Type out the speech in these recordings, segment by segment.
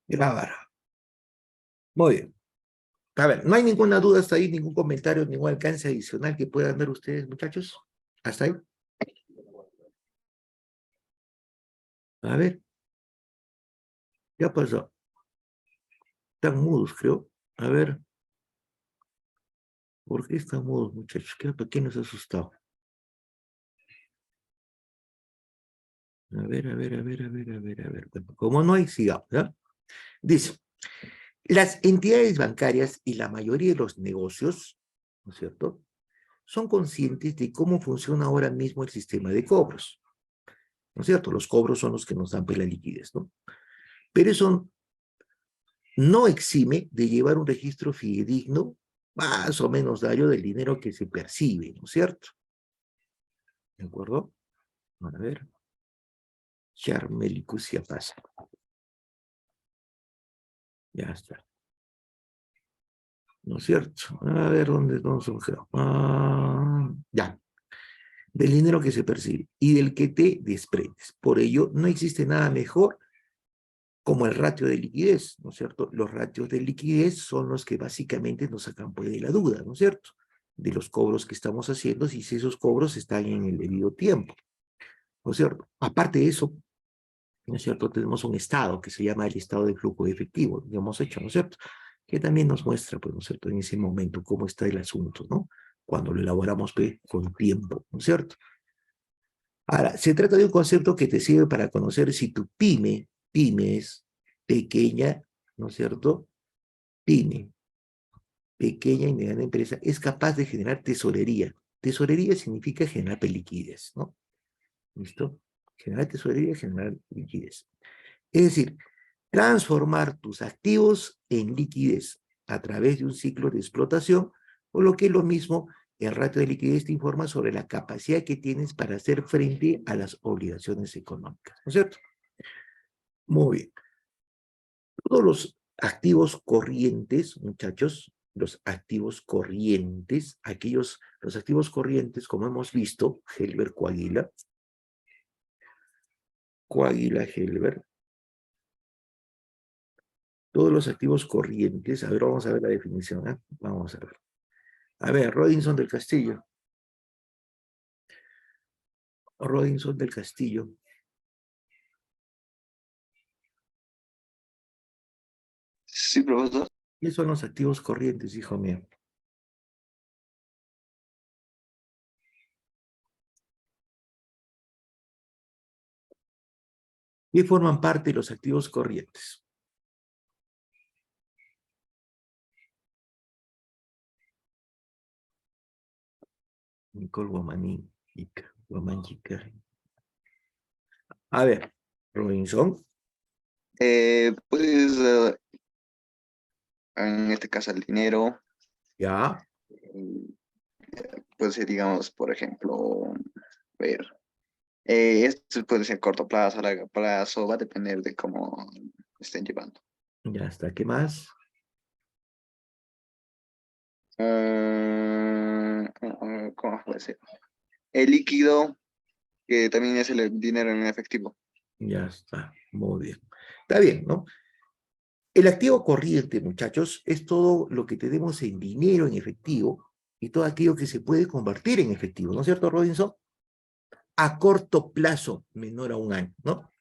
Grabar. Muy bien. A ver, no hay ninguna duda hasta ahí, ningún comentario, ningún alcance adicional que puedan ver ustedes, muchachos. ¿Hasta ahí? A ver, ya pasó. Están mudos, creo. A ver. ¿Por qué están mudos, muchachos? ¿Qué nos ha asustado? A ver, a ver, a ver, a ver, a ver, a ver. Bueno, como no hay, sigamos, ¿ya? Dice, las entidades bancarias y la mayoría de los negocios, ¿no es cierto?, son conscientes de cómo funciona ahora mismo el sistema de cobros, ¿no es cierto? Los cobros son los que nos dan pues, la liquidez, ¿no? Pero eso no exime de llevar un registro fidedigno más o menos diario del dinero que se percibe, ¿no es cierto? ¿De acuerdo? A ver. Charmelicus ya pasa. Ya está. ¿No es cierto? A ver, ¿dónde nos surgió? Ya. Del dinero que se percibe y del que te desprendes. Por ello, no existe nada mejor como el ratio de liquidez, ¿no es cierto? Los ratios de liquidez son los que básicamente nos sacan pues, de la duda, ¿no es cierto? De los cobros que estamos haciendo, si esos cobros están en el debido tiempo, ¿no es cierto? Aparte de eso, ¿no es cierto? Tenemos un estado que se llama el estado de flujo de efectivo, que hemos hecho, ¿no es cierto? Que también nos muestra, pues, ¿no es cierto? En ese momento cómo está el asunto, ¿no? Cuando lo elaboramos pues, con tiempo, ¿no es cierto? Ahora, se trata de un concepto que te sirve para conocer si tu pyme es pequeña, ¿no es cierto? Pyme, pequeña y mediana empresa, es capaz de generar tesorería. Tesorería significa generar liquidez, ¿no? ¿Listo? Generar tesorería, generar liquidez. Es decir, transformar tus activos en liquidez a través de un ciclo de explotación, o lo que es lo mismo, el ratio de liquidez te informa sobre la capacidad que tienes para hacer frente a las obligaciones económicas, ¿no es cierto? Muy bien. Todos los activos corrientes, muchachos, los activos corrientes, los activos corrientes, como hemos visto, Helber Coaguila, Helber, todos los activos corrientes, a ver, vamos a ver la definición, ¿eh? Vamos a ver. A ver, Robinson del Castillo. Robinson del Castillo. Sí, profesor. ¿Qué son los activos corrientes, hijo mío? ¿Qué forman parte de los activos corrientes? Nicole Guamaní, Guamanchica. A ver, Robinson. Pues en este caso el dinero, Ya. puede ser, digamos, por ejemplo, ver, esto puede ser corto plazo, largo plazo, va a depender de cómo estén llevando. Ya está. ¿Qué más? ¿Cómo puede ser? El líquido, que también es el dinero en efectivo. Ya está. Muy bien. Está bien, ¿no? El activo corriente, muchachos, es todo lo que tenemos en dinero, en efectivo, y todo aquello que se puede convertir en efectivo, ¿no es cierto, Robinson? A corto plazo, menor a un año, ¿no?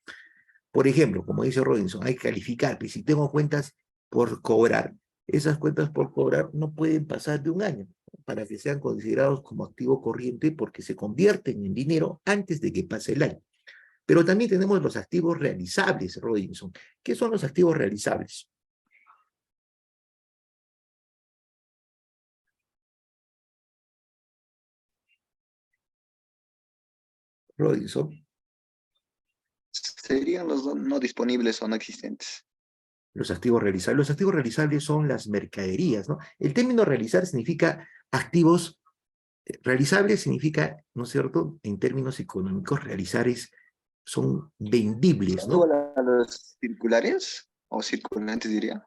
Por ejemplo, como dice Robinson, hay que calificar, que si tengo cuentas por cobrar, esas cuentas por cobrar no pueden pasar de un año para que sean considerados como activo corriente porque se convierten en dinero antes de que pase el año. Pero también tenemos los activos realizables, Robinson. ¿Qué son los activos realizables? Robinson, Serían los no disponibles o no existentes. los activos realizables. Los activos realizables son las mercaderías, ¿no? El término realizar significa activos realizables, significa, ¿no es cierto? En términos económicos, realizar son vendibles, ¿Son ¿no? igual a los circulares o circulantes, diría?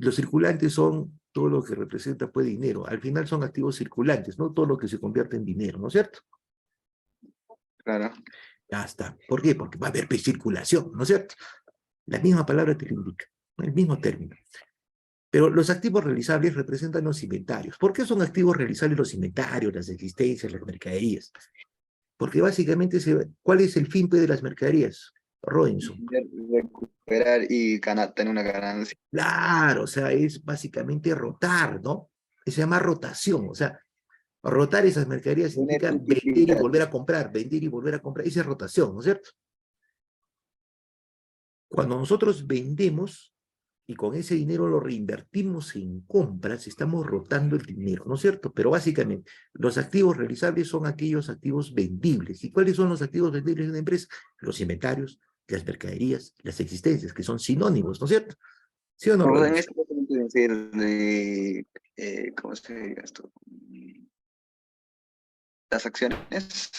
Los circulantes son todo lo que representa pues dinero. Al final son activos circulantes, ¿no? Todo lo que se convierte en dinero, ¿no es cierto? Claro. Ya está. ¿Por qué? Porque va a haber pues, circulación, ¿no es cierto? La misma palabra te lo indica. el mismo término. Pero los activos realizables representan los inventarios. ¿Por qué son activos realizables los inventarios, las existencias, las mercaderías? Porque básicamente, ¿cuál es el fin pues, de las mercaderías? Robinson. Recuperar y ganar, tener una ganancia. Claro, o sea, es básicamente rotar, ¿no? Se llama rotación, o sea, rotar esas mercaderías Tener significa vender y utilidad. volver a comprar, vender y volver a comprar. Esa es rotación, ¿no es cierto? Cuando nosotros vendemos y con ese dinero lo reinvertimos en compras, estamos rotando el dinero, ¿no es cierto? Pero básicamente, los activos realizables son aquellos activos vendibles. ¿Y cuáles son los activos vendibles de una empresa? Los inventarios, las mercaderías, las existencias, que son sinónimos, ¿no es cierto? ¿Sí o no, O sea, en Robinson? este caso no puede ser de, ¿cómo se diga esto? Las acciones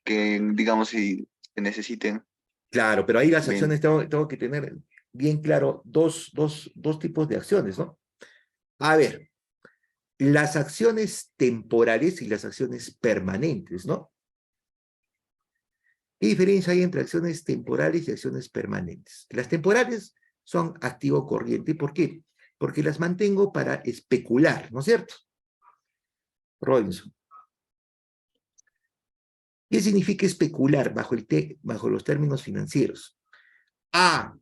que, digamos, si se necesiten Claro, pero ahí las vender. acciones tengo que tener bien claro dos tipos de acciones, ¿no? A ver, las acciones temporales y las acciones permanentes, ¿no? ¿Qué diferencia hay entre acciones temporales y acciones permanentes? Las temporales son activo corriente. ¿Por qué? Porque las mantengo para especular, ¿no es cierto? Robinson. ¿Qué significa especular bajo los términos financieros? Ah,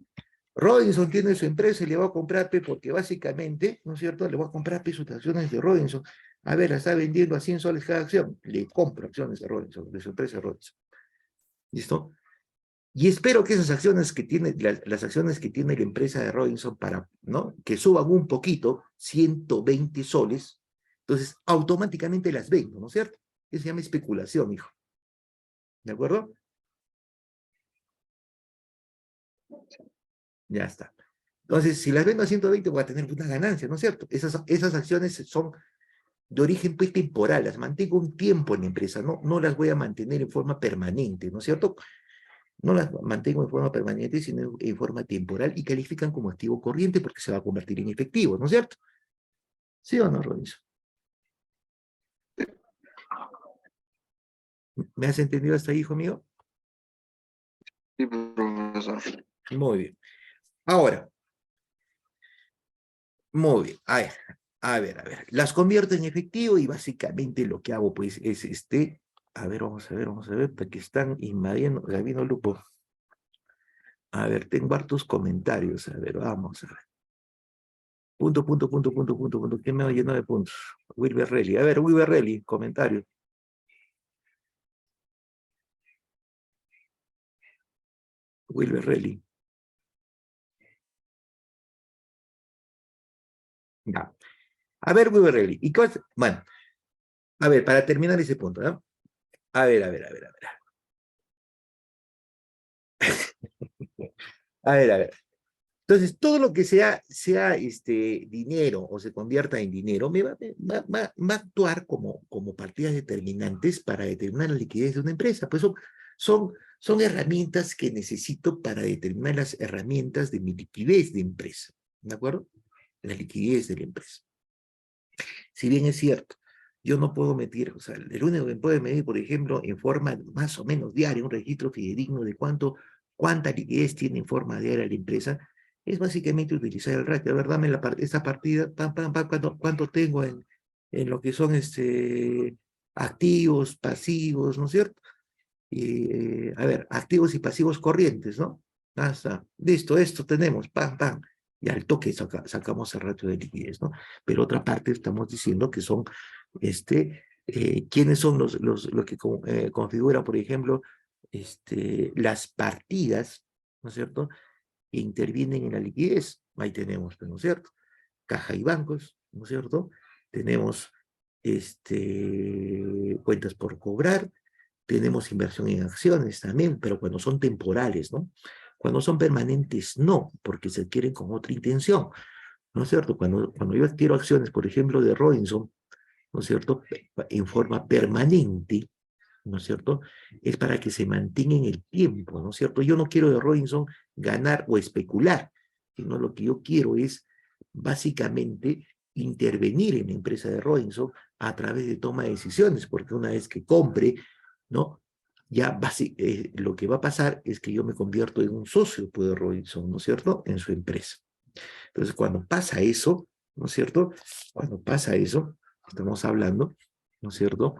Robinson tiene su empresa y le va a comprar P porque básicamente, ¿no es cierto? Le va a comprar P sus acciones de Robinson. A ver, la está vendiendo a 100 soles cada acción. Le compro acciones de Robinson, de su empresa Robinson. ¿Listo? Y espero que esas acciones que tiene, las acciones que tiene la empresa de Robinson para, ¿no? Que suban un poquito, 120 soles, entonces automáticamente las vendo, ¿no es cierto? Eso se llama especulación, hijo. ¿De acuerdo? Ya está. Entonces, si las vendo a 120 voy a tener una ganancia, ¿no es cierto? Esas acciones son de origen pues, temporal, las mantengo un tiempo en la empresa, no las voy a mantener en forma permanente, ¿no es cierto? No las mantengo en forma permanente, sino en forma temporal y califican como activo corriente porque se va a convertir en efectivo, ¿no es cierto? ¿Sí o no, Robinson? ¿Me has entendido hasta ahí, hijo mío? Sí, profesor. Muy bien. Ahora, muy bien. A ver. Las convierto en efectivo y básicamente lo que hago, pues, es a ver, vamos a ver, porque están invadiendo, Gabino Lupo. A ver, tengo hartos comentarios. A ver, vamos a ver. Punto. ¿Quién me va lleno de puntos? Wilber Relly. A ver, Wilber Relly, comentario. Wilber Relly. Ya. A ver, Wilber Relly. Bueno, a ver, para terminar ese punto, ¿no? A ver. A ver. Entonces, todo lo que sea dinero o se convierta en dinero, va a actuar como partidas determinantes para determinar la liquidez de una empresa. Pues son herramientas que necesito para determinar las herramientas de mi liquidez de empresa. ¿De acuerdo? La liquidez de la empresa. Si bien es cierto, yo no puedo medir, o sea, el único que puede medir, por ejemplo, en forma más o menos diaria, un registro fidedigno de cuánta liquidez tiene en forma diaria la empresa, es básicamente utilizar el ratio. A ver, dame esta partida, cuánto tengo en lo que son activos, pasivos, ¿no es cierto? Y, a ver, activos y pasivos corrientes, ¿no? Hasta, listo, esto tenemos, pam. Y al toque sacamos el ratio de liquidez, ¿no? Pero otra parte estamos diciendo que son, ¿quiénes son los que configuran, por ejemplo, las partidas, ¿no es cierto?, que intervienen en la liquidez. Ahí tenemos, ¿no es cierto? Caja y bancos, ¿no es cierto? Tenemos cuentas por cobrar, tenemos inversión en acciones también, pero cuando son temporales, ¿no? Cuando son permanentes, no, porque se adquieren con otra intención, ¿no es cierto? Cuando yo adquiero acciones, por ejemplo, de Robinson, ¿no es cierto? En forma permanente, ¿no es cierto? Es para que se mantenga en el tiempo, ¿no es cierto? Yo no quiero de Robinson ganar o especular, sino lo que yo quiero es básicamente intervenir en la empresa de Robinson a través de toma de decisiones, porque una vez que compre, ¿no? Ya lo que va a pasar es que yo me convierto en un socio pues, de Robinson, ¿no es cierto?, en su empresa. Entonces, cuando pasa eso, ¿no es cierto? Cuando pasa eso, estamos hablando, ¿no es cierto?,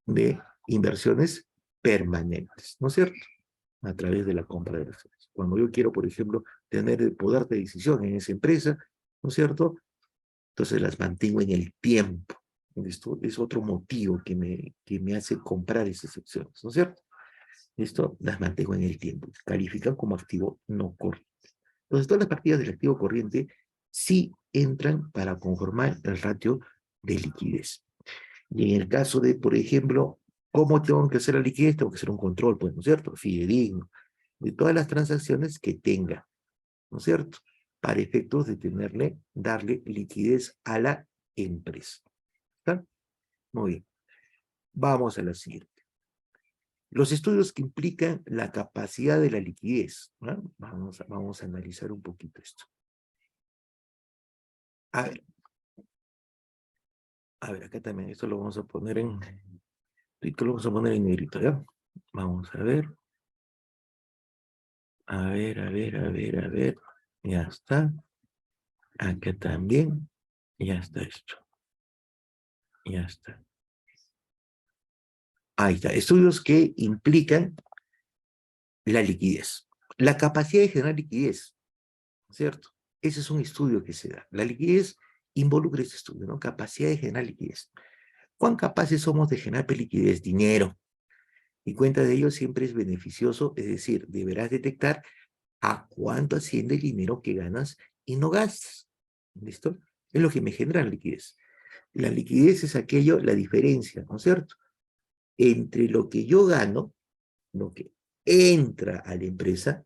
de inversiones permanentes, ¿no es cierto?, a través de la compra de acciones. Cuando yo quiero, por ejemplo, tener el poder de decisión en esa empresa, ¿no es cierto?, entonces las mantengo en el tiempo. Esto es otro motivo que me hace comprar esas acciones, ¿no es cierto? Esto las mantengo en el tiempo. Califican como activo no corriente. Entonces, todas las partidas del activo corriente sí entran para conformar el ratio de liquidez. Y en el caso de, por ejemplo, ¿cómo tengo que hacer la liquidez? Tengo que hacer un control, pues, ¿no es cierto? Fidedigno, de todas las transacciones que tenga, ¿no es cierto?, para efectos de darle liquidez a la empresa. ¿Está? Muy bien. Vamos a la siguiente. Los estudios que implican la capacidad de la liquidez, ¿no? Vamos a analizar un poquito esto. A ver, acá también, esto lo vamos a poner esto lo vamos a poner en negrito, ¿ya? Vamos a ver. A ver, a ver, a ver, a ver. Ya está. Acá también. Ya está esto. Ya está. Ahí está. Estudios que implican la liquidez. La capacidad de generar liquidez, ¿cierto? Ese es un estudio que se da. La liquidez involucra este estudio, ¿no? Capacidad de generar liquidez. ¿Cuán capaces somos de generar liquidez? Dinero. Y cuenta de ello siempre es beneficioso, es decir, deberás detectar a cuánto asciende el dinero que ganas y no gastas. ¿Listo? Es lo que me genera la liquidez. La liquidez es aquello, la diferencia, ¿no es cierto?, entre lo que yo gano, lo que entra a la empresa,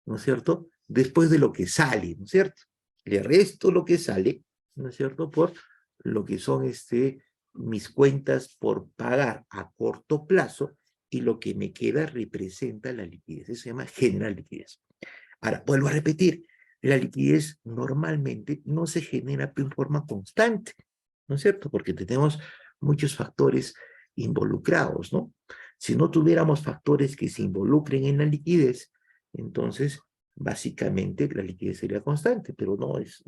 ¿no es cierto?, después de lo que sale, ¿no es cierto? Le resto lo que sale, ¿no es cierto?, por lo que son mis cuentas por pagar a corto plazo, y lo que me queda representa la liquidez. Eso se llama generar liquidez. Ahora, vuelvo a repetir, la liquidez normalmente no se genera en forma constante, ¿no es cierto? Porque tenemos muchos factores involucrados, ¿no? Si no tuviéramos factores que se involucren en la liquidez, entonces, básicamente, la liquidez sería constante, pero no es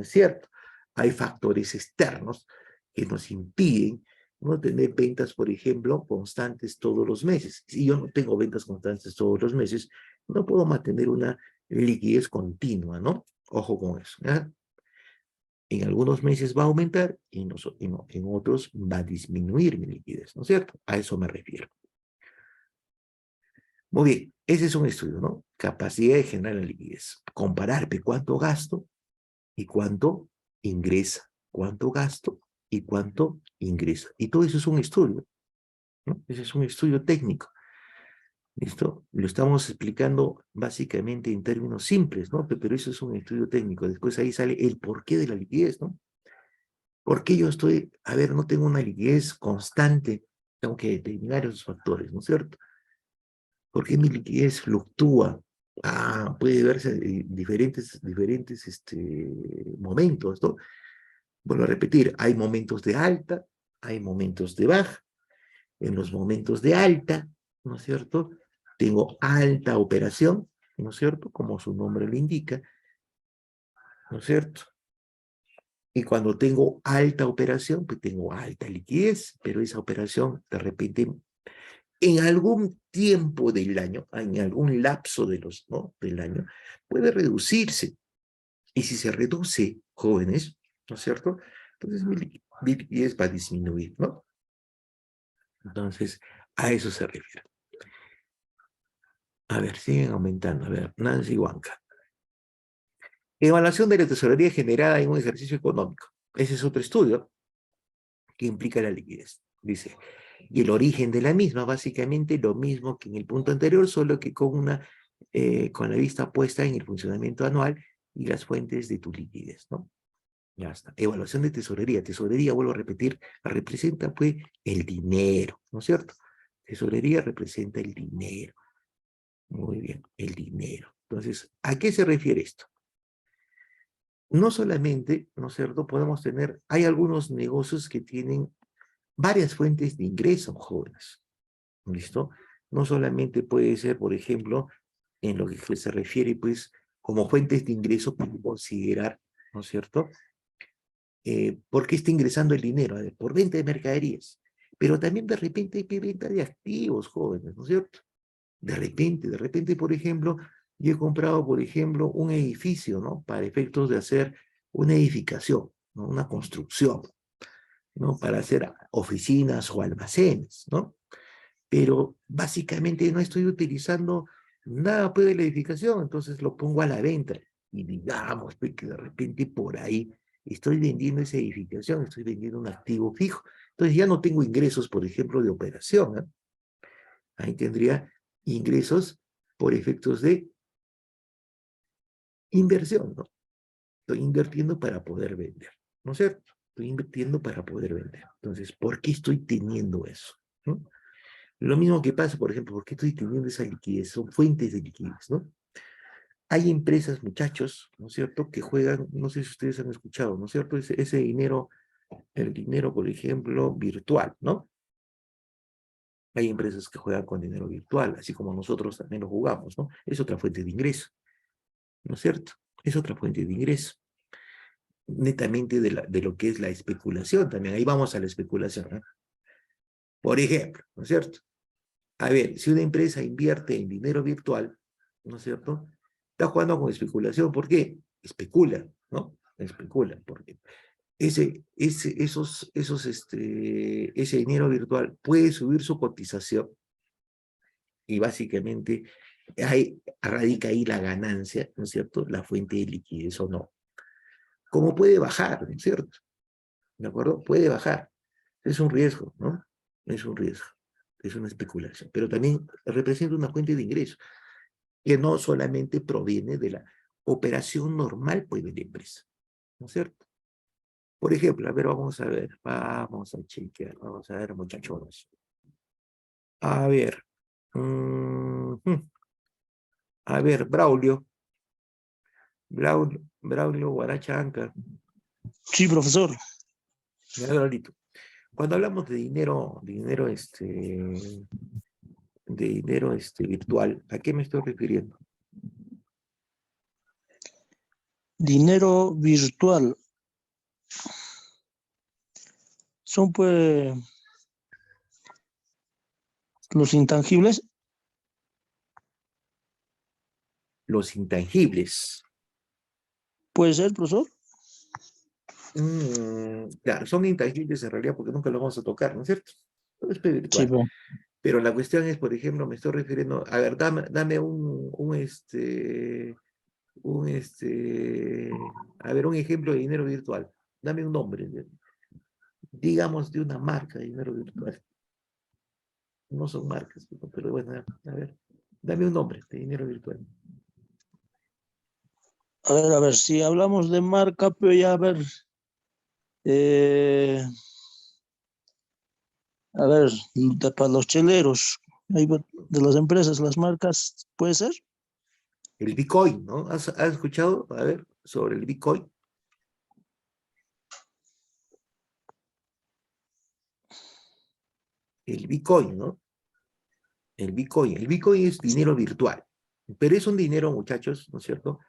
cierto. Hay factores externos que nos impiden no tener ventas, por ejemplo, constantes todos los meses. Si yo no tengo ventas constantes todos los meses, no puedo mantener una liquidez continua, ¿no? Ojo con eso, ¿ya? En algunos meses va a aumentar y en otros va a disminuir mi liquidez, ¿no es cierto? A eso me refiero. Muy bien, ese es un estudio, ¿no? Capacidad de generar la liquidez. Comparar cuánto gasto y cuánto ingresa. Cuánto gasto y cuánto ingresa. Y todo eso es un estudio, ¿no? Ese es un estudio técnico. ¿Listo? Lo estamos explicando básicamente en términos simples, ¿no? Pero eso es un estudio técnico. Después ahí sale el porqué de la liquidez, ¿no? ¿Por qué yo no tengo una liquidez constante? Tengo que determinar esos factores, ¿no es cierto? ¿Por qué mi liquidez fluctúa? Puede verse en diferentes momentos, ¿no? Vuelvo a repetir, hay momentos de alta, hay momentos de baja. En los momentos de alta, ¿no es cierto?, tengo alta operación, ¿no es cierto?, como su nombre lo indica, ¿no es cierto? Y cuando tengo alta operación, pues tengo alta liquidez, pero esa operación, de repente, en algún tiempo del año, en algún lapso del año, puede reducirse. Y si se reduce, jóvenes, ¿no es cierto?, entonces mi liquidez va a disminuir, ¿no? Entonces, a eso se refiere. A ver, siguen aumentando. A ver, Nancy Huanca. Evaluación de la tesorería generada en un ejercicio económico. Ese es otro estudio que implica la liquidez. Dice, y el origen de la misma, básicamente lo mismo que en el punto anterior, solo que con la vista puesta en el funcionamiento anual y las fuentes de tu liquidez, ¿no? Ya está. Evaluación de tesorería. Tesorería, vuelvo a repetir, representa pues el dinero, ¿no es cierto? Tesorería representa el dinero. Muy bien, el dinero. Entonces, ¿a qué se refiere esto? No solamente, ¿no es cierto?, hay algunos negocios que tienen varias fuentes de ingreso, jóvenes. ¿Listo? No solamente puede ser, por ejemplo, en lo que se refiere, pues, como fuentes de ingreso para considerar, ¿no es cierto? ¿Por qué está ingresando el dinero? A ver, por venta de mercaderías. Pero también de repente hay venta de activos, jóvenes, ¿no es cierto? De repente, por ejemplo, yo he comprado, por ejemplo, un edificio, ¿no? Para efectos de hacer una edificación, ¿no? Una construcción, ¿no? Para hacer oficinas o almacenes, ¿no? Pero básicamente no estoy utilizando nada pues de la edificación, entonces lo pongo a la venta. Y digamos pues, que de repente por ahí estoy vendiendo esa edificación, estoy vendiendo un activo fijo. Entonces ya no tengo ingresos, por ejemplo, de operación, ¿eh? Ahí tendría ingresos por efectos de inversión, ¿no? Estoy invirtiendo para poder vender, ¿no es cierto? Estoy invirtiendo para poder vender. Entonces, ¿por qué estoy teniendo eso? ¿No? Lo mismo que pasa, por ejemplo, ¿por qué estoy teniendo esa liquidez? Son fuentes de liquidez, ¿no? Hay empresas, muchachos, ¿no es cierto?, que juegan, no sé si ustedes han escuchado, ¿no es cierto?, ese dinero, el dinero, por ejemplo, virtual, ¿no? Hay empresas que juegan con dinero virtual, así como nosotros también lo jugamos, ¿no? Es otra fuente de ingreso, ¿no es cierto? Es otra fuente de ingreso. Netamente de lo que es la especulación también. Ahí vamos a la especulación, ¿eh? Por ejemplo, ¿no es cierto? A ver, si una empresa invierte en dinero virtual, ¿no es cierto? Está jugando con especulación. ¿Por qué? Especula, ¿no? Especula, porque ese dinero virtual puede subir su cotización y básicamente radica ahí la ganancia, ¿no es cierto? La fuente de liquidez o no. Como puede bajar, ¿no es cierto? ¿De acuerdo? Puede bajar. Es un riesgo, ¿no? Es un riesgo. Es una especulación. Pero también representa una fuente de ingreso que no solamente proviene de la operación normal, pues, de la empresa, ¿no es cierto? Por ejemplo, a ver, vamos a chequear, vamos a ver, muchachones. A ver, a ver, Braulio Guarachanca, Sí, profesor. mira, Braulito, cuando hablamos de dinero virtual, ¿a qué me estoy refiriendo? Dinero virtual. Son pues los intangibles. Los intangibles. Puede ser, profesor. Claro, son intangibles en realidad porque nunca lo vamos a tocar, ¿no es cierto? Todo es Sí, virtual. Pero la cuestión es, por ejemplo, me estoy refiriendo, a ver, dame a ver, un ejemplo de dinero virtual. Dame un nombre, digamos, de una marca de dinero virtual. No son marcas, pero bueno, a ver, dame un nombre de dinero virtual. a ver, si hablamos de marca, pero ya a ver, eh, para los cheleros, de las empresas, las marcas, ¿puede ser? El Bitcoin, ¿no? ¿Has escuchado, a ver, sobre el Bitcoin? El Bitcoin, ¿no? El Bitcoin. El Bitcoin es dinero virtual, pero es un dinero, muchachos, ¿no es cierto?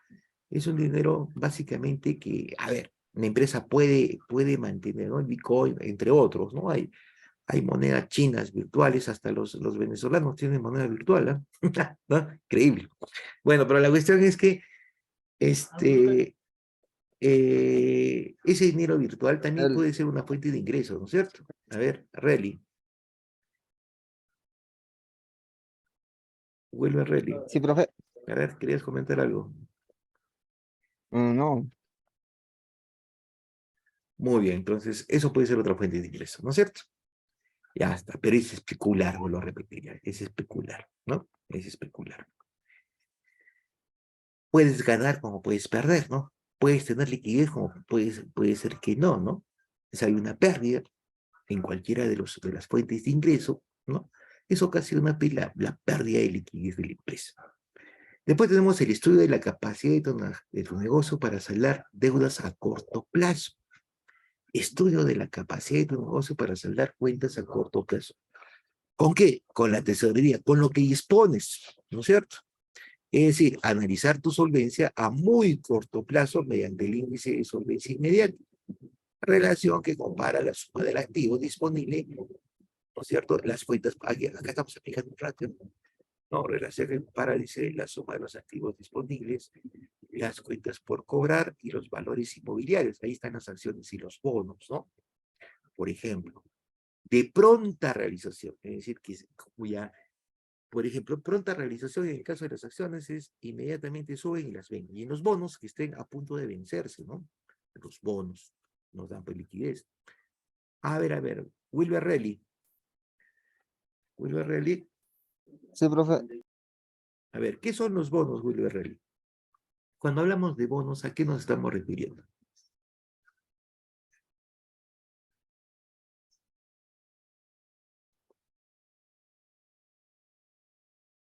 Es un dinero básicamente que, a ver, una empresa puede mantener, ¿no? El Bitcoin, entre otros, ¿no? Hay monedas chinas virtuales, hasta los venezolanos tienen moneda virtual, ¿eh? ¿No? Increíble. Bueno, pero la cuestión es que ese dinero virtual también puede ser una fuente de ingresos, ¿no es cierto? A ver, Relly, vuelve a Relly. Sí, profe. A ver, ¿querías comentar algo? No, Muy bien, entonces eso puede ser otra fuente de ingresos, ¿no es cierto? Ya está, pero es especular, vuelvo a repetir, ya, es especular, ¿no? Es especular. Puedes ganar como puedes perder, ¿no? Puedes tener liquidez como puede ser que no, ¿no? Si hay una pérdida en cualquiera de las fuentes de ingreso, ¿no? Eso ocasiona pues, la pérdida de liquidez de la empresa. Después tenemos el estudio de la capacidad de tu negocio para saldar deudas a corto plazo. Estudio de la capacidad de tu negocio para saldar cuentas a corto plazo. ¿Con qué? Con la tesorería, con lo que dispones, ¿no es cierto? Es decir, analizar tu solvencia a muy corto plazo mediante el índice de solvencia inmediata. Relación que compara la suma del activo disponible, ¿no es cierto? Las cuentas, acá estamos aplicando un ratio, ¿no? Relación que compara, dice, la suma de los activos disponibles, las cuentas por cobrar y los valores inmobiliarios. Ahí están las acciones y los bonos, ¿no? Por ejemplo, de pronta realización, es decir, que como ya, por ejemplo, pronta realización en el caso de las acciones es inmediatamente suben y las venden. Y en los bonos que estén a punto de vencerse, ¿no? Los bonos nos dan pues liquidez. A ver, Wilber Relly. Wilber Relly, Sí, profe. a ver, ¿qué son los bonos, Wilber Relly? Cuando hablamos de bonos, ¿a qué nos estamos refiriendo?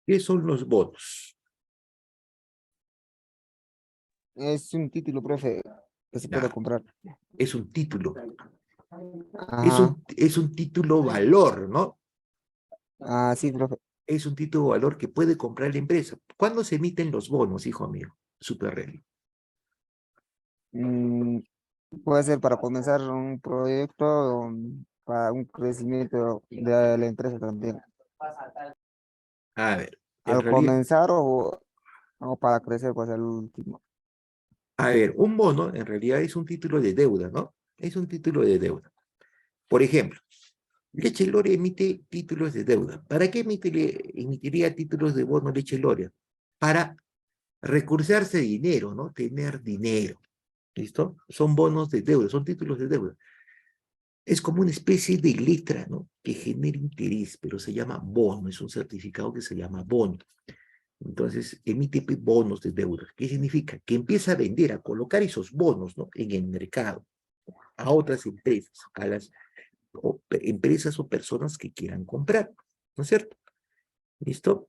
¿Qué son los bonos? Es un título, profe, que se puede Ya, comprar. es un título. Ajá. Es un título valor, ¿no? Ah, sí, profe. Es un título valor que puede comprar la empresa. ¿Cuándo se emiten los bonos, hijo mío? Super Relly. Mm, puede ser para comenzar un proyecto o para un crecimiento de la empresa también. A ver, en Al realidad, comenzar o para crecer, pues el último. a ver, un bono en realidad es un título de deuda, ¿no? Es un título de deuda. Por ejemplo, Leche Loria emite títulos de deuda. ¿Para qué emitiría títulos de bono Leche Loria? Para recursarse dinero, ¿no? Tener dinero. ¿Listo? Son bonos de deuda, son títulos de deuda. Es como una especie de letra, ¿no? Que genera interés, pero se llama bono, es un certificado que se llama bono. Entonces, emite bonos de deuda. ¿Qué significa? Que empieza a vender, a colocar esos bonos, ¿no? En el mercado, a otras empresas, a las empresas o personas que quieran comprar, ¿no es cierto? ¿Listo?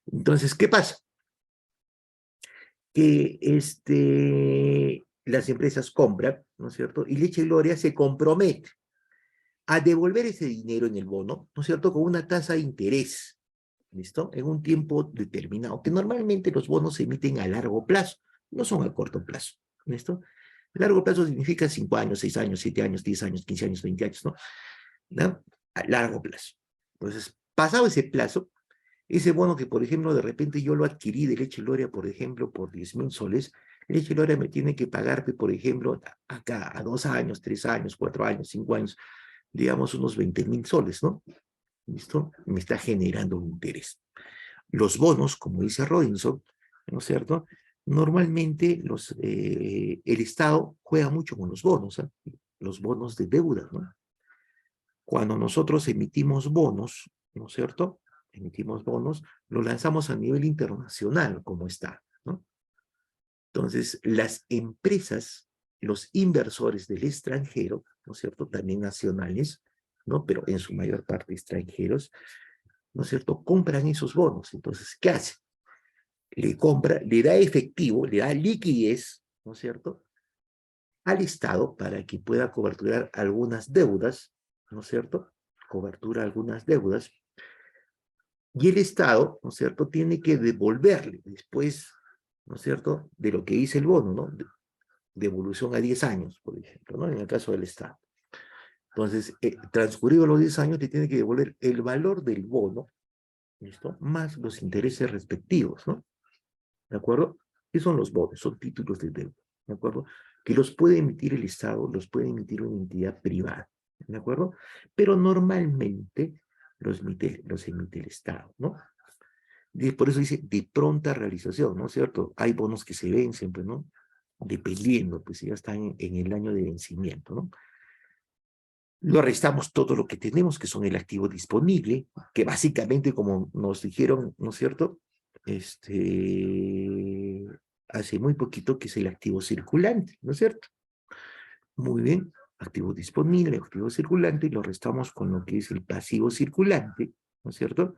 Entonces, ¿qué pasa? Que las empresas compran, ¿no es cierto? Y Leche Gloria se compromete a devolver ese dinero en el bono, ¿no es cierto?, con una tasa de interés, ¿listo? En un tiempo determinado, que normalmente los bonos se emiten a largo plazo, no son a corto plazo, ¿listo? Largo plazo significa 5 años, 6 años, 7 años, 10 años, 15 años, 20 años, ¿no? ¿No? A largo plazo. Entonces, pasado ese plazo, ese bono que, por ejemplo, de repente yo lo adquirí de Leche Loria, por ejemplo, por 10.000 soles, Leche Loria me tiene que pagarte, por ejemplo, acá a 2 años, 3 años, 4 años, 5 años, digamos unos 20.000 soles, ¿no? ¿Listo? Me está generando un interés. Los bonos, como dice Robinson, ¿no es cierto? Normalmente el Estado juega mucho con los bonos, ¿eh? Los bonos de deuda, ¿no? Cuando nosotros emitimos bonos, ¿no es cierto? Emitimos bonos, lo lanzamos a nivel internacional, como está, ¿no? Entonces, las empresas, los inversores del extranjero, ¿no es cierto? También nacionales, ¿no? Pero en su mayor parte extranjeros, ¿no es cierto? Compran esos bonos. Entonces, ¿qué hace? Le compra, le da efectivo, le da liquidez, ¿no es cierto?, al Estado para que pueda coberturar algunas deudas, ¿no es cierto? Cobertura algunas deudas. Y el Estado, ¿no es cierto?, tiene que devolverle después, ¿no es cierto?, de lo que dice el bono, ¿no? Devolución a 10 años, por ejemplo, ¿no? En el caso del Estado. Entonces, transcurridos los 10 años, te tiene que devolver el valor del bono, ¿listo? Más los intereses respectivos, ¿no? ¿De acuerdo? ¿Qué son los bonos? Son títulos de deuda, ¿de acuerdo? Que los puede emitir el Estado, los puede emitir una entidad privada, ¿de acuerdo? Pero normalmente los emite el Estado, ¿no? Y por eso dice de pronta realización, ¿no es cierto? Hay bonos que se vencen, pues, ¿no? Dependiendo, pues, si ya están en el año de vencimiento, ¿no? Lo restamos todo lo que tenemos, que son el activo disponible, que básicamente, como nos dijeron, ¿no es cierto?, hace muy poquito, que es el activo circulante, ¿no es cierto? Muy bien, activo disponible, activo circulante, y lo restamos con lo que es el pasivo circulante, ¿no es cierto?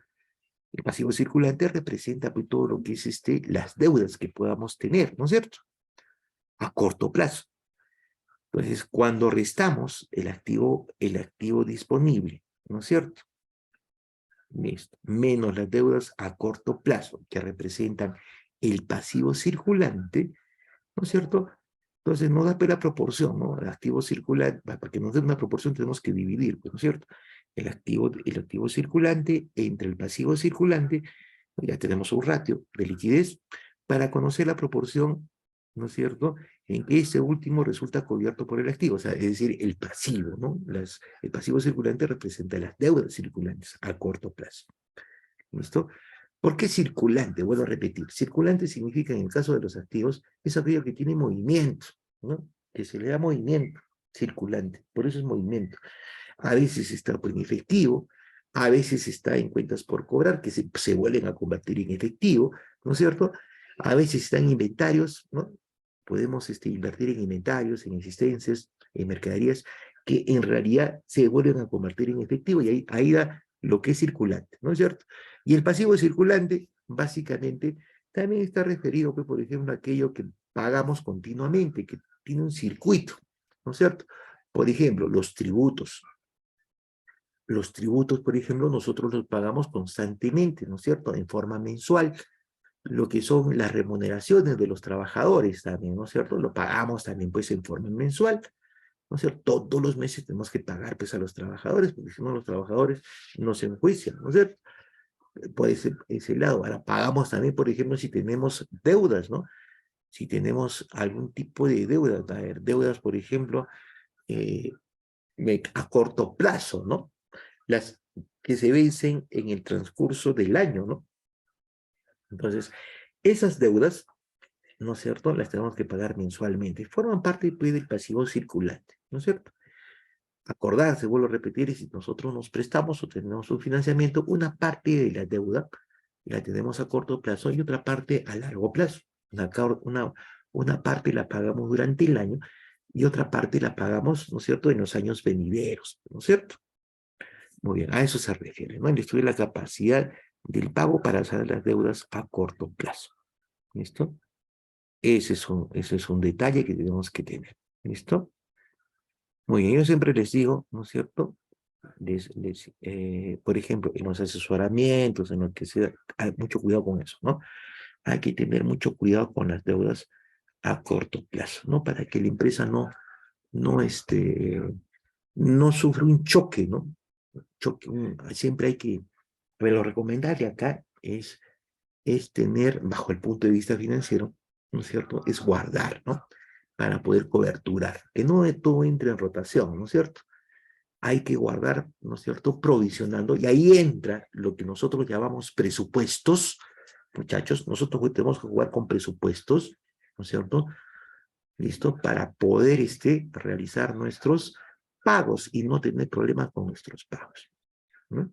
El pasivo circulante representa, pues, todo lo que es las deudas que podamos tener, ¿no es cierto?, a corto plazo. Entonces, cuando restamos el activo disponible, ¿no es cierto?, listo, menos las deudas a corto plazo, que representan el pasivo circulante, ¿no es cierto? Entonces no da la proporción, ¿no? El activo circulante, para que nos dé una proporción tenemos que dividir, pues, ¿no es cierto? El activo circulante entre el pasivo circulante, ya tenemos un ratio de liquidez para conocer la proporción, ¿no es cierto?, en que ese último resulta cubierto por el activo, o sea, es decir, el pasivo, ¿no? El pasivo circulante representa las deudas circulantes a corto plazo. ¿Listo? ¿Por qué circulante? Vuelvo a repetir. Circulante significa, en el caso de los activos, es aquello que tiene movimiento, ¿no? Que se le da movimiento, circulante. Por eso es movimiento. A veces está en efectivo, a veces está en cuentas por cobrar, que se vuelven a convertir en efectivo, ¿no es cierto? A veces está en inventarios, ¿no? Podemos invertir en inventarios, en existencias, en mercaderías, que en realidad se vuelven a convertir en efectivo, y ahí da lo que es circulante, ¿no es cierto? Y el pasivo circulante, básicamente, también está referido, pues, por ejemplo, a aquello que pagamos continuamente, que tiene un circuito, ¿no es cierto? Por ejemplo, los tributos. Los tributos, por ejemplo, nosotros los pagamos constantemente, ¿no es cierto? En forma mensual. Lo que son las remuneraciones de los trabajadores también, ¿no es cierto? Lo pagamos también, pues, en forma mensual, ¿no es cierto? Todos los meses tenemos que pagar, pues, a los trabajadores, porque si no los trabajadores no se enjuician, ¿no es cierto? Por ese lado. Ahora, pagamos también, por ejemplo, si tenemos deudas, ¿no? Si tenemos algún tipo de deudas, a ver, deudas, por ejemplo, eh, a corto plazo, ¿no? Las que se vencen en el transcurso del año, ¿no? Entonces, esas deudas, ¿no es cierto?, las tenemos que pagar mensualmente. Forman parte, pues, del pasivo circulante, ¿no es cierto? Acordarse, vuelvo a repetir, si nosotros nos prestamos o tenemos un financiamiento, una parte de la deuda la tenemos a corto plazo y otra parte a largo plazo. Una parte la pagamos durante el año y otra parte la pagamos, ¿no es cierto?, en los años venideros, ¿no es cierto? Muy bien, a eso se refiere, ¿no? El estudio de la capacidad del pago para saldar las deudas a corto plazo. ¿Listo? Ese es un detalle que tenemos que tener. ¿Listo? Muy bien, yo siempre les digo, ¿no es cierto? Por ejemplo, en los asesoramientos, en lo que sea, hay mucho cuidado con eso, ¿no? Hay que tener mucho cuidado con las deudas a corto plazo, ¿no? Para que la empresa no, no sufra un choque, ¿no? Siempre hay que, pero lo recomendable acá es tener, bajo el punto de vista financiero, ¿no es cierto?, es guardar, ¿no? Para poder coberturar, que no todo entre en rotación, ¿no es cierto? Hay que guardar, ¿no es cierto?, provisionando, y ahí entra lo que nosotros llamamos presupuestos, muchachos. Nosotros tenemos que jugar con presupuestos, ¿no es cierto?, ¿listo?, para poder realizar nuestros pagos y no tener problemas con nuestros pagos, ¿no?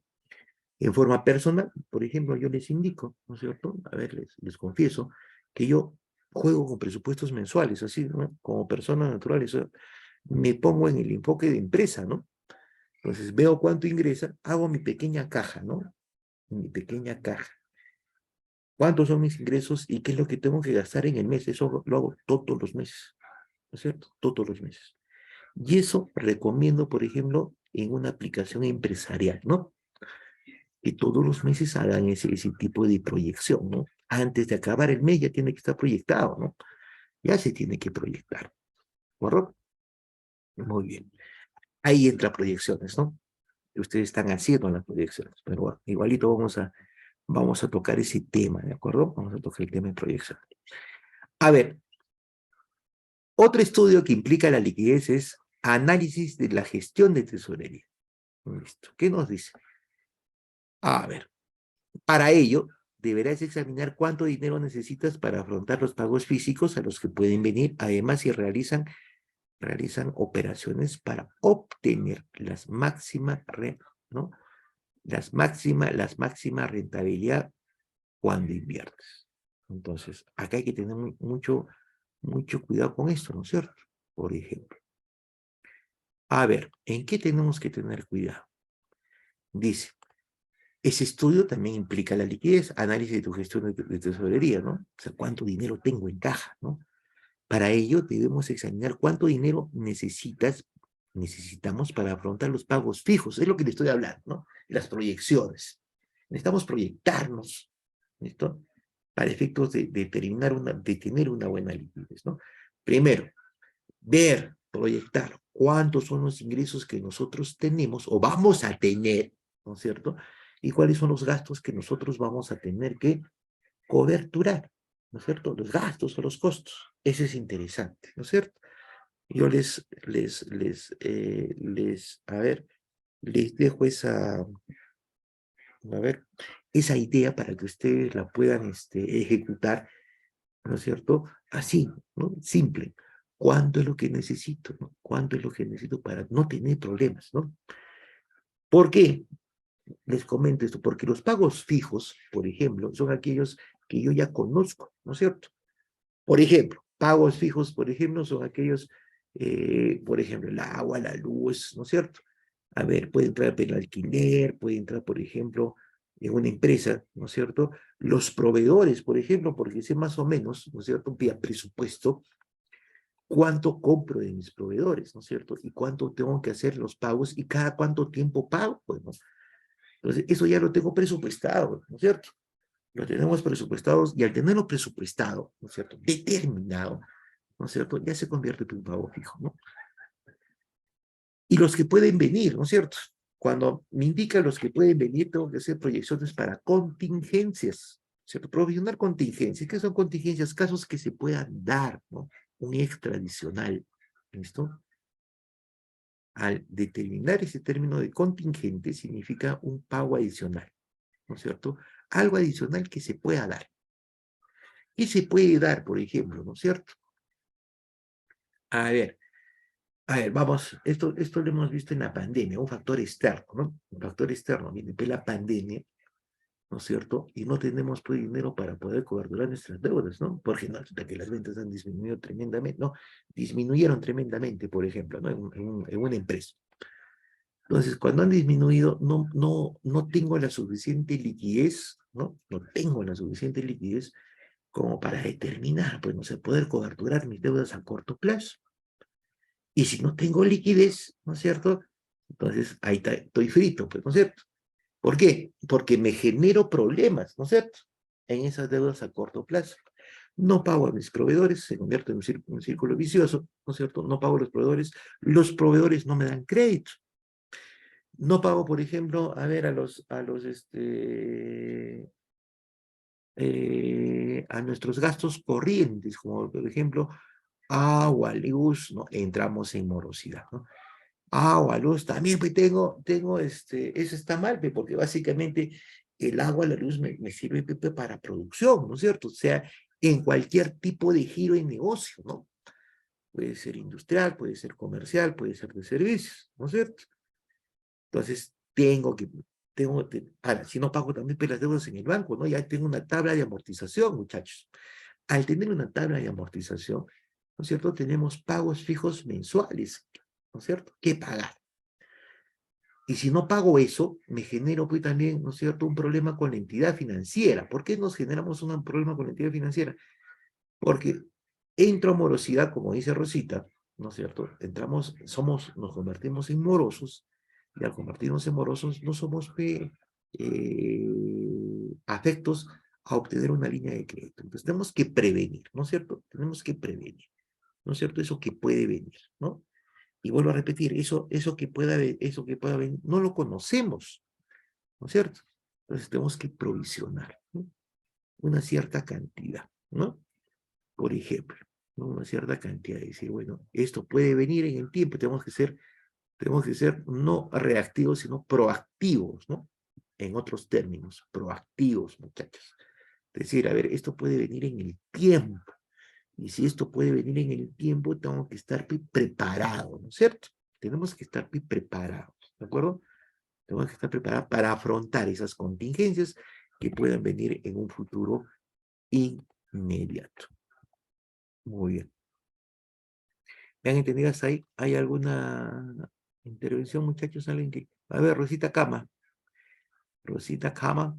En forma personal, por ejemplo, yo les indico, ¿no es cierto? A ver, les confieso que yo juego con presupuestos mensuales, así, ¿no? Como persona natural, eso, me pongo en el enfoque de empresa, ¿no? Entonces veo cuánto ingresa, hago mi pequeña caja, ¿no? Mi pequeña caja. ¿Cuántos son mis ingresos y qué es lo que tengo que gastar en el mes? Eso lo hago todos los meses, ¿no es cierto? Todos los meses. Y eso recomiendo, por ejemplo, en una aplicación empresarial, ¿no? Que todos los meses hagan ese tipo de proyección, ¿no? Antes de acabar el mes ya tiene que estar proyectado, ¿no? Ya se tiene que proyectar, ¿correcto? Muy bien. Ahí entra proyecciones, ¿no? Ustedes están haciendo las proyecciones, pero bueno, igualito vamos a tocar ese tema, ¿de acuerdo? Vamos a tocar el tema de proyección. A ver, otro estudio que implica la liquidez es análisis de la gestión de tesorería. Listo. ¿Qué nos dice? A ver, para ello, deberás examinar cuánto dinero necesitas para afrontar los pagos físicos a los que pueden venir, además si realizan operaciones para obtener las máximas, ¿no? Las máximas rentabilidad cuando inviertes. Entonces, acá hay que tener mucho cuidado con esto, ¿no es cierto? Por ejemplo. A ver, ¿en qué tenemos que tener cuidado? Dice, ese estudio también implica la liquidez, análisis de tu gestión de tesorería, ¿no? O sea, cuánto dinero tengo en caja, ¿no? Para ello debemos examinar cuánto dinero necesitamos para afrontar los pagos fijos. Es lo que le estoy hablando, ¿no? Las proyecciones. Necesitamos proyectarnos, ¿listo? para efectos de tener una buena liquidez, ¿no? Primero, ver, proyectar cuántos son los ingresos que nosotros tenemos o vamos a tener, ¿no es cierto? Y cuáles son los gastos que nosotros vamos a tener que coberturar, ¿no es cierto? Los gastos o los costos. Eso es interesante, ¿no es cierto? Yo a ver, les dejo a ver, esa idea para que ustedes la puedan ejecutar, ¿no es cierto? Así, ¿no? Simple. ¿Cuánto es lo que necesito, no? ¿Cuánto es lo que necesito para no tener problemas, ¿no? ¿Por qué? Les comento esto, porque los pagos fijos, por ejemplo, son aquellos que yo ya conozco, ¿no es cierto? Por ejemplo, pagos fijos, por ejemplo, son aquellos, por ejemplo, el agua, la luz, ¿no es cierto? A ver, puede entrar el alquiler, puede entrar, por ejemplo, en una empresa, ¿no es cierto? Los proveedores, por ejemplo, porque sé más o menos, ¿no es cierto? Vía presupuesto, cuánto compro de mis proveedores, ¿no es cierto? Y cuánto tengo que hacer los pagos y cada cuánto tiempo pago, pues, ¿no? Entonces, eso ya lo tengo presupuestado, ¿no es cierto? Lo tenemos presupuestados y al tenerlo presupuestado, ¿no es cierto? Determinado, ¿no es cierto? Ya se convierte en un pago fijo, ¿no? Y los que pueden venir, ¿no es cierto? Cuando me indica los que pueden venir, tengo que hacer proyecciones para contingencias, ¿cierto? Provisionar contingencias. ¿Qué son contingencias? Casos que se puedan dar, ¿no? Un extra adicional, ¿listo? Al determinar ese término de contingente significa un pago adicional, ¿no es cierto? Algo adicional que se pueda dar. ¿Qué se puede dar, por ejemplo, no es cierto? A ver, vamos, esto lo hemos visto en la pandemia, un factor externo, ¿no? Un factor externo, viene de la pandemia, ¿no es cierto? Y no tenemos pues dinero para poder coberturar nuestras deudas, ¿no? Porque no, resulta que las ventas han disminuido tremendamente, no, disminuyeron tremendamente, por ejemplo, ¿no? En una empresa. Entonces, cuando han disminuido, no tengo la suficiente liquidez, ¿no? No tengo la suficiente liquidez como para determinar, pues, no sé, poder coberturar mis deudas a corto plazo. Y si no tengo liquidez, ¿no es cierto? Entonces, ahí estoy frito, pues, ¿no es cierto? ¿Por qué? Porque me genero problemas, ¿no es cierto? En esas deudas a corto plazo. No pago a mis proveedores, se convierte en un círculo vicioso, ¿no es cierto? No pago a los proveedores no me dan crédito. No pago, por ejemplo, a ver, a nuestros gastos corrientes, como por ejemplo, agua, luz, ¿no? Entramos en morosidad, ¿no? Agua, luz, también pues eso está mal, pues, porque básicamente el agua, la luz me sirve pues, para producción, ¿no es cierto? O sea, en cualquier tipo de giro en negocio, ¿no? Puede ser industrial, puede ser comercial, puede ser de servicios, ¿no es cierto? Entonces, ahora, si no pago también pues, las deudas en el banco, ¿no? Ya tengo una tabla de amortización, muchachos. Al tener una tabla de amortización, ¿no es cierto? Tenemos pagos fijos mensuales, ¿no es cierto? ¿Qué pagar? Y si no pago eso, me genero pues también, ¿no es cierto?, un problema con la entidad financiera. ¿Por qué nos generamos un problema con la entidad financiera? Porque entro a morosidad, como dice Rosita, ¿no es cierto? Nos convertimos en morosos, y al convertirnos en morosos no somos afectos a obtener una línea de crédito. Entonces tenemos que prevenir, ¿no es cierto? Tenemos que prevenir, ¿no es cierto? Eso que puede venir, ¿no? Y vuelvo a repetir, eso que pueda venir, no lo conocemos, ¿no es cierto? Entonces tenemos que provisionar, ¿no? Una cierta cantidad, ¿no? Por ejemplo, ¿no? Una cierta cantidad, de decir, bueno, esto puede venir en el tiempo, tenemos que ser no reactivos, sino proactivos, ¿no? En otros términos, proactivos, muchachos. Es decir, a ver, esto puede venir en el tiempo. Y si esto puede venir en el tiempo, tengo que estar preparado, ¿no es cierto? Tenemos que estar preparados, ¿de acuerdo? Tenemos que estar preparados para afrontar esas contingencias que puedan venir en un futuro inmediato. Muy bien. ¿Me han entendido hasta ahí? ¿Hay alguna intervención, muchachos? ¿Alguien que... A ver, Rosita Cama. Rosita Cama.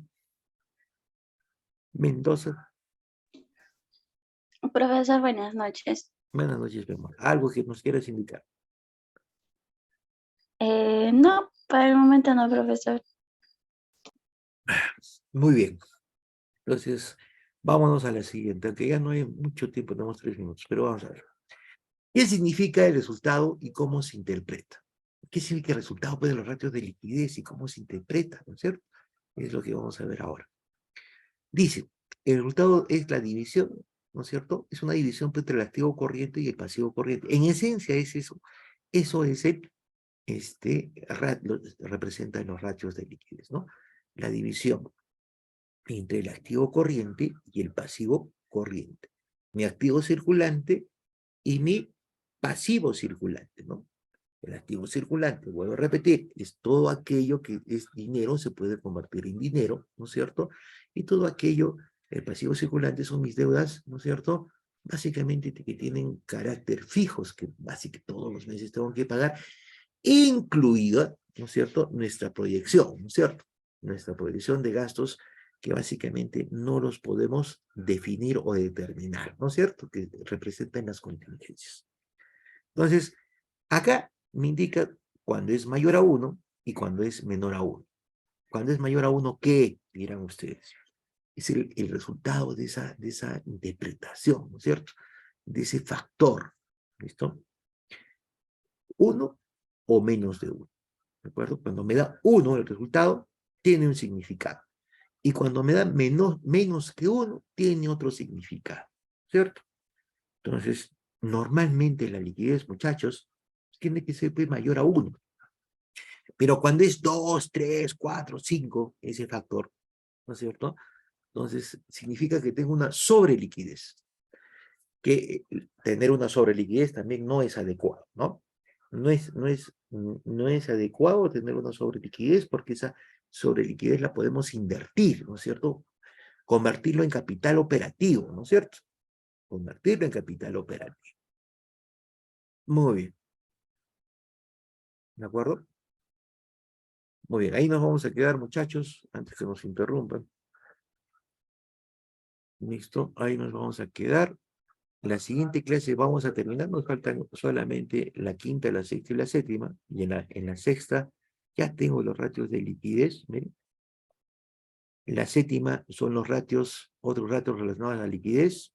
Mendoza. Profesor, buenas noches. Buenas noches, mi amor. Algo que nos quieras indicar. No, para el momento no, profesor. Muy bien. Entonces, Vámonos a la siguiente, aunque ya no hay mucho tiempo, tenemos 3 minutos, pero vamos a ver. ¿Qué significa el resultado y cómo se interpreta? ¿Qué significa el resultado pues, de los ratios de liquidez y cómo se interpreta? ¿No es cierto? Es lo que vamos a ver ahora. Dice, el resultado es la división, ¿no es cierto? Es una división entre el activo corriente y el pasivo corriente. En esencia es eso. Eso es el, representa los ratios de liquidez, ¿no? La división entre el activo corriente y el pasivo corriente. Mi activo circulante y mi pasivo circulante, ¿no? El activo circulante, vuelvo a repetir, es todo aquello que es dinero, se puede convertir en dinero, ¿no es cierto? Y todo aquello, el pasivo circulante son mis deudas, ¿no es cierto? Básicamente que tienen carácter fijos, que básicamente todos los meses tengo que pagar, incluida, ¿no es cierto?, nuestra proyección, ¿no es cierto? Nuestra proyección de gastos que básicamente no los podemos definir o determinar, ¿no es cierto?, que representan las contingencias. Entonces, acá me indica cuando es mayor a 1 y cuando es menor a 1. Cuando es mayor a 1, ¿qué? Dirán ustedes. Es el resultado de esa interpretación, ¿no es cierto?, de ese factor, ¿listo? 1 o menos de 1, ¿de acuerdo? Cuando me da 1 el resultado, tiene un significado. Y cuando me da menos que 1, tiene otro significado, ¿cierto? Entonces, normalmente la liquidez, muchachos, tiene que ser pues, mayor a 1. Pero cuando es 2, 3, 4, 5, ese factor, ¿no es cierto? Entonces, significa que tengo una sobreliquidez. Que tener una sobreliquidez también no es adecuado, ¿no? No es adecuado tener una sobreliquidez porque esa sobreliquidez la podemos invertir, ¿no es cierto? Convertirlo en capital operativo, ¿no es cierto? Convertirlo en capital operativo. Muy bien. ¿De acuerdo? Muy bien, ahí nos vamos a quedar, muchachos, antes que nos interrumpan. Listo, ahí nos vamos a quedar. La siguiente clase vamos a terminar, nos faltan solamente la quinta, la sexta y la séptima, y en la sexta ya tengo los ratios de liquidez, ¿ven? En la séptima son los ratios, otros ratios relacionados a la liquidez,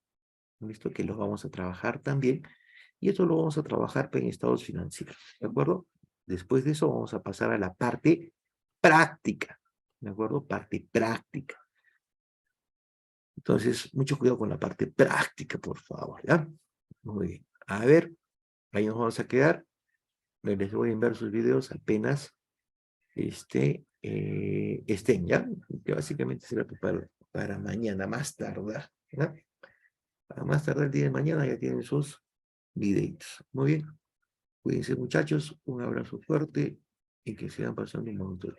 ¿listo? Que los vamos a trabajar también, y eso lo vamos a trabajar en estados financieros, ¿de acuerdo? Después de eso vamos a pasar a la parte práctica, ¿de acuerdo? Parte práctica. Entonces, mucho cuidado con la parte práctica, por favor, ¿ya? Muy bien. A ver, ahí nos vamos a quedar. Les voy a enviar sus videos apenas estén, ¿ya? Que básicamente será para mañana, más tardar, ¿ya? Para más tardar el día de mañana ya tienen sus videitos. Muy bien. Cuídense, muchachos. Un abrazo fuerte y que sigan pasando un momento.